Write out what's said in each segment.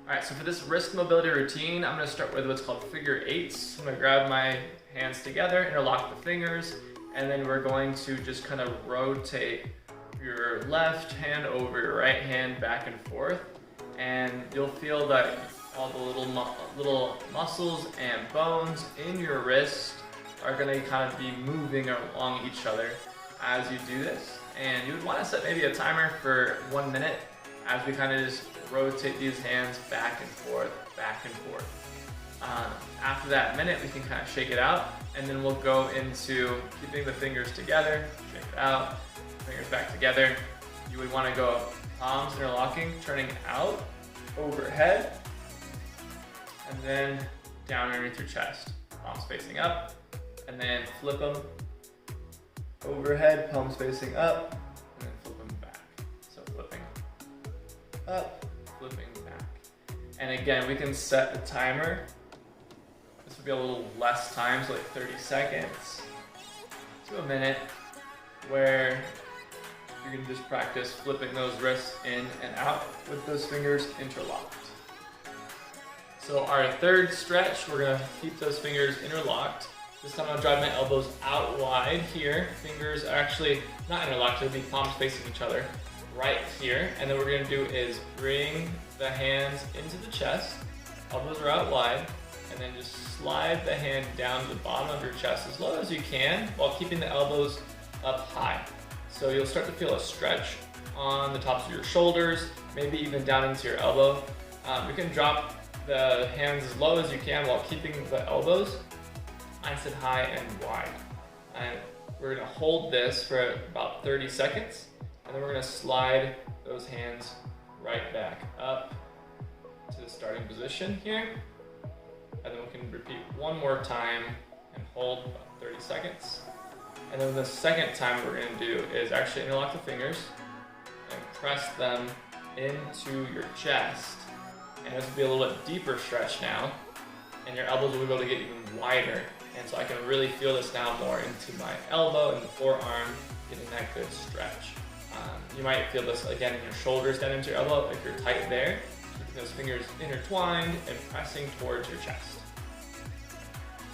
All right, so for this wrist mobility routine, I'm gonna start with what's called figure eights. I'm gonna grab my hands together, interlock the fingers, and then we're going to just kind of rotate your left hand over your right hand back and forth. And you'll feel that all the little muscles and bones in your wrist are gonna kind of be moving along each other as you do this. And you would wanna set maybe a timer for 1 minute as we kind of just rotate these hands back and forth, back and forth. After that minute, we can kind of shake it out, and then we'll go into keeping the fingers together, shake it out, fingers back together. You would want to go palms interlocking, turning out, overhead, and then down underneath your chest. Palms facing up, and then flip them overhead, palms facing up, and then flip them back. So flipping up, flipping back. And again, we can set a timer. This would be a little less time, so like 30 seconds to a minute, where you can just practice flipping those wrists in and out with those fingers interlocked. So our third stretch, we're gonna keep those fingers interlocked. This time I'll drive my elbows out wide here. Fingers are actually not interlocked, they'll be palms facing each other right here. And then what we're gonna do is bring the hands into the chest, elbows are out wide, and then just slide the hand down to the bottom of your chest as low as you can while keeping the elbows up high. So you'll start to feel a stretch on the tops of your shoulders, maybe even down into your elbow. You can drop the hands as low as you can while keeping the elbows nice and high and wide. And we're gonna hold this for about 30 seconds, and then we're gonna slide those hands right back up to the starting position here. And then we can repeat one more time and hold about 30 seconds. And then the second time we're gonna do is actually interlock the fingers and press them into your chest. And this will be a little bit deeper stretch now, and your elbows will be able to get even wider. And so I can really feel this now more into my elbow and the forearm, getting that good stretch. You might feel this again in your shoulders down into your elbow if you're tight there. Keeping those fingers intertwined and pressing towards your chest.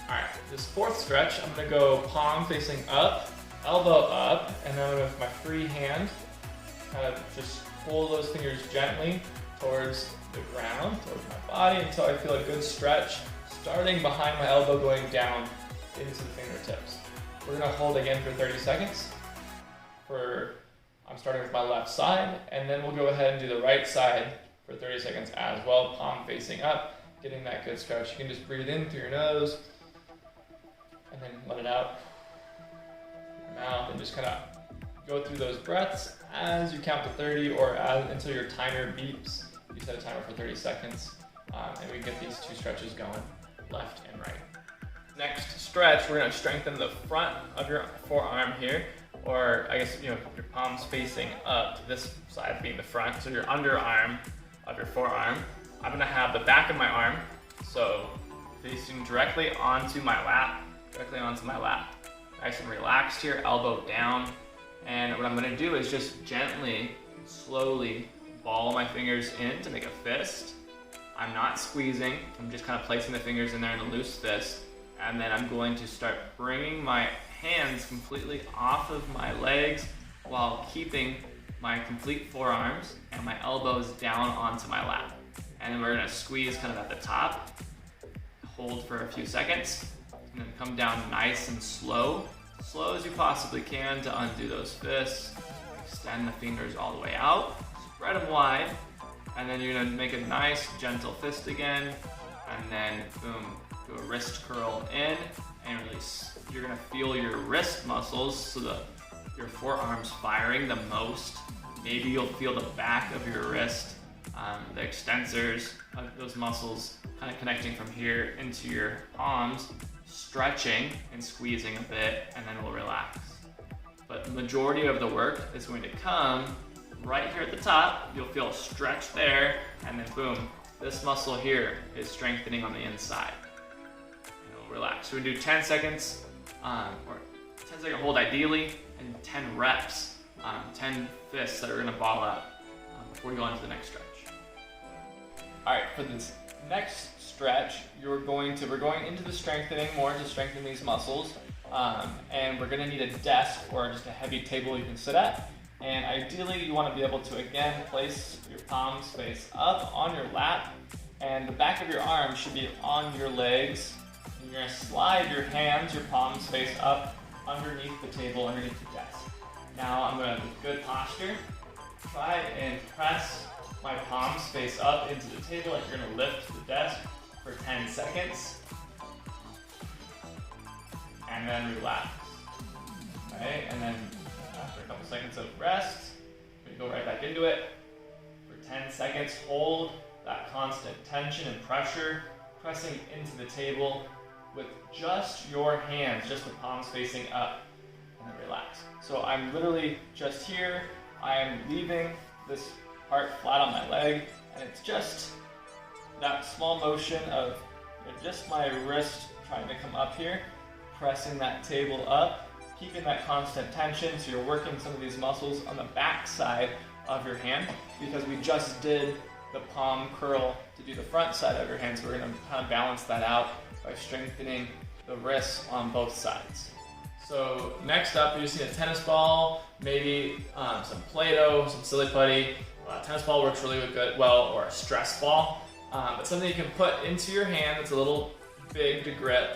All right, this fourth stretch, I'm gonna go palm facing up, elbow up, and then with my free hand, kind of just pull those fingers gently towards the ground, towards my body, until I feel a good stretch, starting behind my elbow, going down into the fingertips. We're gonna hold again for 30 seconds. I'm starting with my left side, and then we'll go ahead and do the right side for 30 seconds as well, palm facing up, getting that good stretch. You can just breathe in through your nose, and then let it out through your mouth, and just kind of go through those breaths as you count to 30 or until your timer beeps. You set a timer for 30 seconds, and we get these two stretches going, left and right. Next stretch, we're gonna strengthen the front of your forearm here, or I guess, your palms facing up, this side being the front, so your underarm of your forearm. I'm gonna have the back of my arm, so facing directly onto my lap, Nice and relaxed here, elbow down. And what I'm gonna do is just gently, slowly ball my fingers in to make a fist. I'm not squeezing, I'm just kind of placing the fingers in there in a loose fist. And then I'm going to start bringing my hands completely off of my legs while keeping my complete forearms and my elbows down onto my lap. And then we're gonna squeeze kind of at the top, hold for a few seconds, and then come down nice and slow as you possibly can to undo those fists. Extend the fingers all the way out, spread them wide, and then you're gonna make a nice gentle fist again, and then boom, do a wrist curl in, and release. You're gonna feel your wrist muscles, so your forearm's firing the most. Maybe you'll feel the back of your wrist, the extensors of those muscles kind of connecting from here into your palms, stretching and squeezing a bit, and then we'll relax. But the majority of the work is going to come right here at the top. You'll feel a stretch there, and then boom, this muscle here is strengthening on the inside. And we'll relax. So we do 10 seconds, or 10-second hold ideally, and 10 reps, 10 fists that are gonna ball up before we go on to the next stretch. All right, for this next stretch, we're going into the strengthening more to strengthen these muscles. And we're gonna need a desk or just a heavy table you can sit at. And ideally, you wanna be able to, again, place your palms face up on your lap, and the back of your arms should be on your legs. And you're gonna slide your hands, your palms face up underneath the table, underneath the desk. Now I'm gonna, with good posture, try and press my palms face up into the table like you're gonna lift the desk for 10 seconds. And then relax. Okay, and then after a couple seconds of rest, we go right back into it. For 10 seconds, hold that constant tension and pressure, pressing into the table with just your hands, just the palms facing up, and then relax. So I'm literally just here. I am leaving this part flat on my leg, and it's just that small motion of just my wrist trying to come up here, pressing that table up, keeping that constant tension, so you're working some of these muscles on the back side of your hand, because we just did the palm curl to do the front side of your hand, so we're going to kind of balance that out by strengthening the wrists on both sides. So next up, you just need a tennis ball, maybe some Play-Doh, some silly putty. Tennis ball works really good, or a stress ball, but something you can put into your hand that's a little big to grip,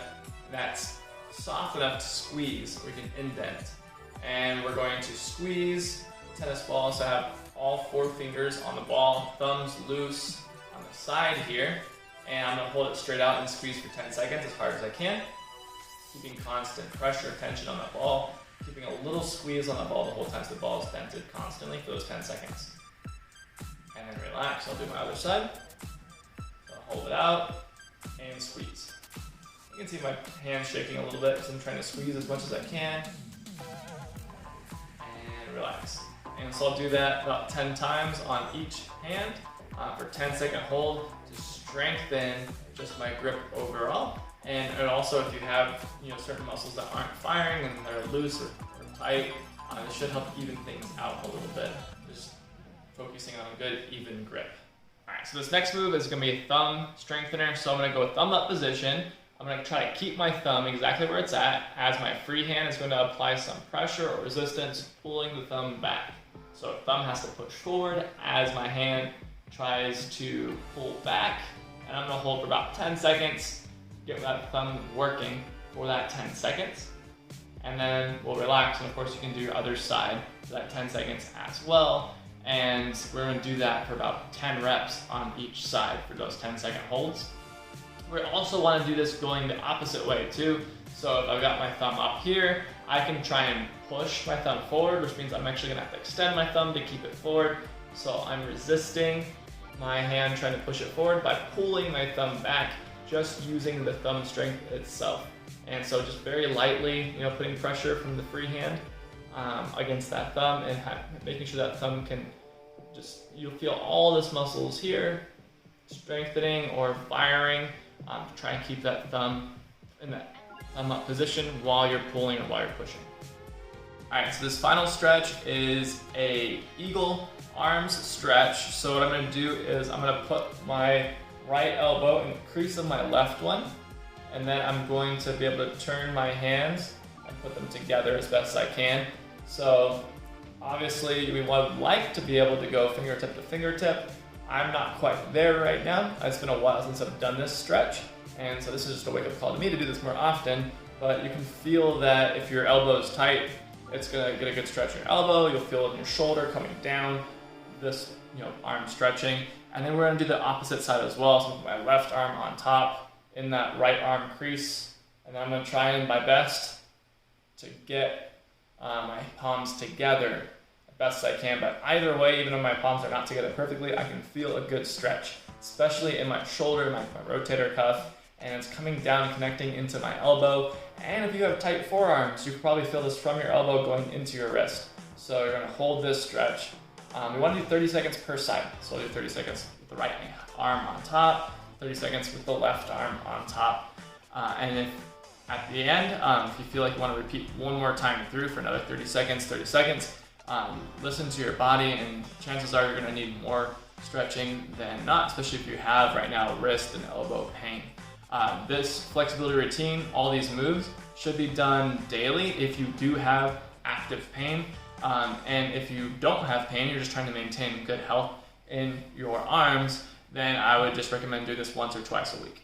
that's soft enough to squeeze, we can indent. And we're going to squeeze the tennis ball, so I have all 4 fingers on the ball, thumbs loose on the side here, and I'm gonna hold it straight out and squeeze for 10 seconds as hard as I can, keeping constant pressure, tension on the ball, keeping a little squeeze on the ball the whole time so the ball is dented constantly for those 10 seconds. And then relax. I'll do my other side. So I'll hold it out and squeeze. You can see my hand shaking a little bit because I'm trying to squeeze as much as I can. And relax. And so I'll do that about 10 times on each hand for 10-second hold to strengthen just my grip overall. And also, if you have certain muscles that aren't firing and they're loose or tight, it should help even things out a little bit. Just focusing on a good, even grip. All right, so this next move is gonna be a thumb strengthener. So I'm gonna go with thumb up position. I'm gonna try to keep my thumb exactly where it's at, as my free hand is gonna apply some pressure or resistance, pulling the thumb back. So thumb has to push forward as my hand tries to pull back. And I'm gonna hold for about 10 seconds, get that thumb working for that 10 seconds. And then we'll relax, and of course you can do your other side for that 10 seconds as well. And we're gonna do that for about 10 reps on each side for those 10-second holds. We also wanna do this going the opposite way too. So if I've got my thumb up here, I can try and push my thumb forward, which means I'm actually gonna have to extend my thumb to keep it forward. So I'm resisting my hand trying to push it forward by pulling my thumb back, just using the thumb strength itself. And so just very lightly, putting pressure from the free hand against that thumb, and making sure that thumb can you'll feel all this muscles here strengthening or firing. Try and keep that thumb in that thumb up position while you're pulling or while you're pushing. All right, so this final stretch is a eagle arms stretch. So what I'm gonna do is I'm gonna put my right elbow in the crease of my left one, and then I'm going to be able to turn my hands and put them together as best as I can. So obviously we would like to be able to go fingertip to fingertip. I'm not quite there right now. It's been a while since I've done this stretch, and so this is just a wake-up call to me to do this more often. But you can feel that if your elbow is tight, it's gonna get a good stretch in your elbow. You'll feel it in your shoulder coming down, this arm stretching. And then we're gonna do the opposite side as well. So my left arm on top in that right arm crease, and then I'm gonna try my best to get my palms together as best as I can. But either way, even though my palms are not together perfectly, I can feel a good stretch, especially in my shoulder, my rotator cuff, and it's coming down, connecting into my elbow. And if you have tight forearms, you can probably feel this from your elbow going into your wrist. So you're gonna hold this stretch. We wanna do 30 seconds per side. So I'll do 30 seconds with the right arm on top, 30 seconds with the left arm on top. And if at the end, if you feel like you wanna repeat one more time through for another 30 seconds, listen to your body, and chances are you're gonna need more stretching than not, especially if you have right now wrist and elbow pain. This flexibility routine, all these moves, should be done daily if you do have active pain. And if you don't have pain, you're just trying to maintain good health in your arms, then I would just recommend doing this once or twice a week.